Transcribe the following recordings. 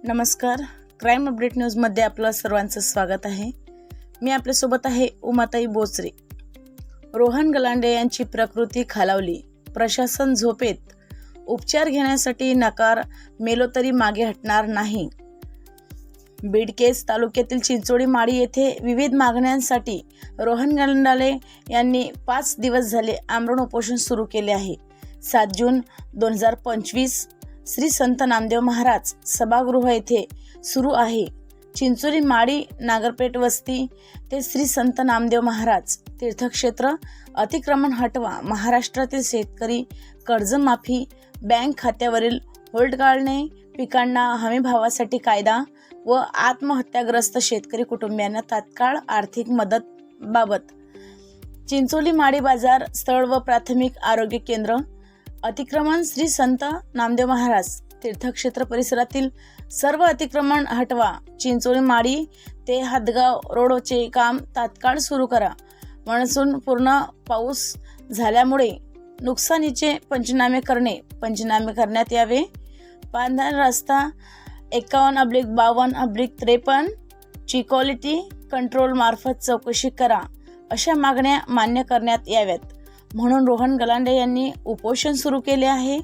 नमस्कार. Crime update न्यूजमध्ये आपलं सर्वांचं स्वागत आहे. मी आपल्यासोबत आहे उमाताई बोचरे. रोहन गलांडे यांची प्रकृती खालावली. प्रशासन झोपेत. उपचार घेण्यासाठी नकार. मेलो तरी मागे हटणार नाही. बीडकेस तालुक्यातील चिंचोळी माडी येथे विविध मागण्यांसाठी रोहन गलांडे यांनी 5 दिवस झाले आमरण उपोषण सुरू केले आहे. 7 जून 2025 श्री संत नामदेव महाराज सभागृह येथे सुरू आहे. चिंचोली माडी नागरपेठ वस्ती ते श्री संत नामदेव महाराज तीर्थक्षेत्र अतिक्रमण हटवा. महाराष्ट्रातील शेतकरी कर्जमाफी, बँक खात्यावरील होल्ड काढणे, पिकांना हमीभावासाठी कायदा व आत्महत्याग्रस्त शेतकरी कुटुंबियांना तात्काळ आर्थिक मदत बाबत चिंचोली माडी बाजार स्थळ व प्राथमिक आरोग्य केंद्र अतिक्रमण श्री संत नामदेव महाराज तीर्थक्षेत्र परिसरातील सर्व अतिक्रमण हटवा. चिंचोली माडी ते हातगाव रोडचे काम तात्काळ सुरू करा. मान्सून पूर्ण पाऊस झाल्यामुळे नुकसानीचे पंचनामे करण्यात यावे. पांढरा रस्ता 51/52/53 ची क्वालिटी कंट्रोल मार्फत चौकशी करा. अशा मागण्या मान्य करण्यात याव्यात म्हणून रोहन गलांडे यांनी उपोषण सुरू केले आहे.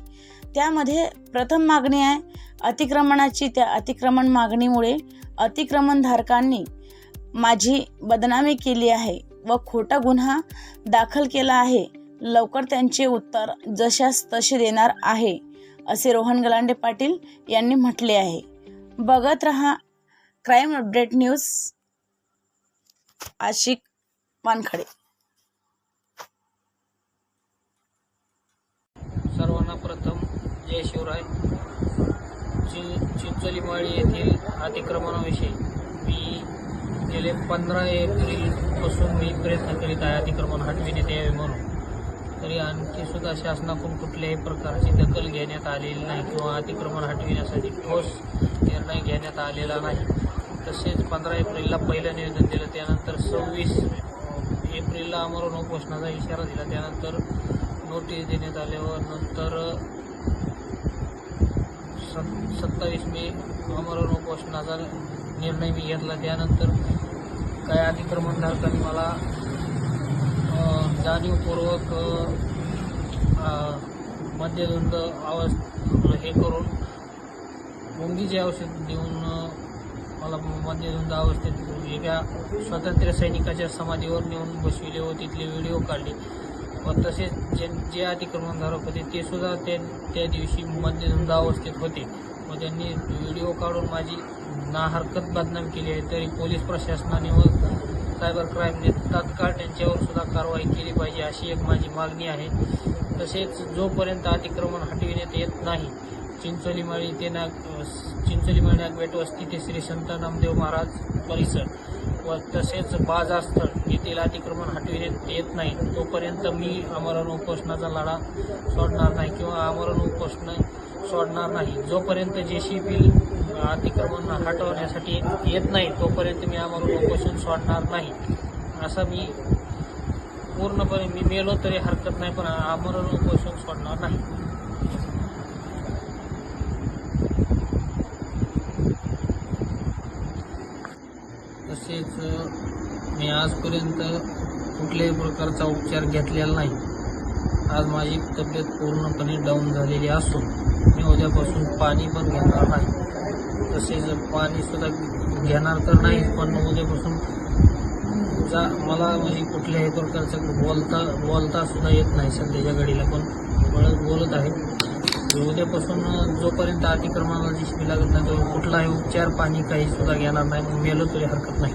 त्यामध्ये प्रथम मागणी आहे अतिक्रमणाची. त्या अतिक्रमण मागणीमुळे अतिक्रमणधारकांनी माझी बदनामी केली आहे व खोटा गुन्हा दाखल केला आहे. लवकर त्यांचे उत्तर जशास तसे देणार आहे असे रोहन गलांडे पाटील यांनी म्हटले आहे. बघत रहा क्राईम अपडेट न्यूज. आशिक वानखडे. सर्वांना प्रथम जय शिवराय. चिंचोली माडी येथील अतिक्रमणाविषयी मी गेले 15 एप्रिलपासून मी प्रयत्न करीत आहे अतिक्रमण हटविण्यात यावे म्हणून. तरी आणखी सुद्धा शासनाकडून कुठल्याही प्रकारची दखल घेण्यात आलेली नाही किंवा अतिक्रमण हटविण्यासाठी ठोस निर्णय घेण्यात आलेला नाही. तसेच 15 एप्रिलला पहिलं निवेदन दिलं, त्यानंतर 26 एप्रिलला आमरण उपोषणाचा इशारा दिला, त्यानंतर नोटीस देण्यात आल्यावर नंतर 27 मे आमरण उपोषणाचा निर्णय मी घेतला. त्यानंतर काही अतिक्रमणधारकांनी मला जाणीवपूर्वक मद्यधुंद हे करून मुंगीचे औषध देऊन मला मद्यधुंद अवस्थेत एका स्वातंत्र्य सैनिकाच्या समाधीवर नेऊन बसविले व तिथले व्हिडिओ काढले व तसेच जे अतिक्रमणधारक होते ते सुद्धा त्या दिवशी मद्यधुंद अवस्थेत होते व त्यांनी व्हिडिओ काढून माझी नाहरकत बदनाम केली आहे. तरी पोलीस प्रशासनाने व सायबर क्राईमने तात्काळ त्यांच्यावर सुद्धा कारवाई केली पाहिजे अशी एक माझी मागणी आहे. तसेच जोपर्यंत अतिक्रमण हटविण्यात येत नाही चिंचोली माडी नागपेठ वस्ती ते श्री संत नामदेव महाराज परिसर व तसेच बाजार स्थळ येथील अतिक्रमण हटविण्यात येत नाही तोपर्यंत मी आमरण उपोषणाचा लढा सोडणार नाही किंवा आमरण उपोषण सोडणार नाही. जोपर्यंत JCB अतिक्रमण हटवण्यासाठी येत नाही तोपर्यंत मी आमरण उपोषण सोडणार नाही. असं मी पूर्णपणे मी मेलो तरी हरकत नाही, पण आमरण उपोषण सोडणार नाही. तसेच मी आजपर्यंत कुठल्याही प्रकारचा उपचार घेतलेला नाही. आज माझी तब्येत पूर्णपणे डाऊन झालेली असून मी उद्यापासून पाणी पण घेणार नाही. तसेच पाणीसुद्धा घेणार तर नाही, पण उद्यापासून मला म्हणजे कुठल्याही प्रकारचं बोलता सुद्धा येत नाही सध्याच्या घडीला, पण बोलत आहे. उद्यापासून जोपर्यंत अतिक्रमणाला JCB लागत नाही तो कुठलाही उपचार पाणी काही सुद्धा घेणार नाही. मेलो तरी हरकत नाही.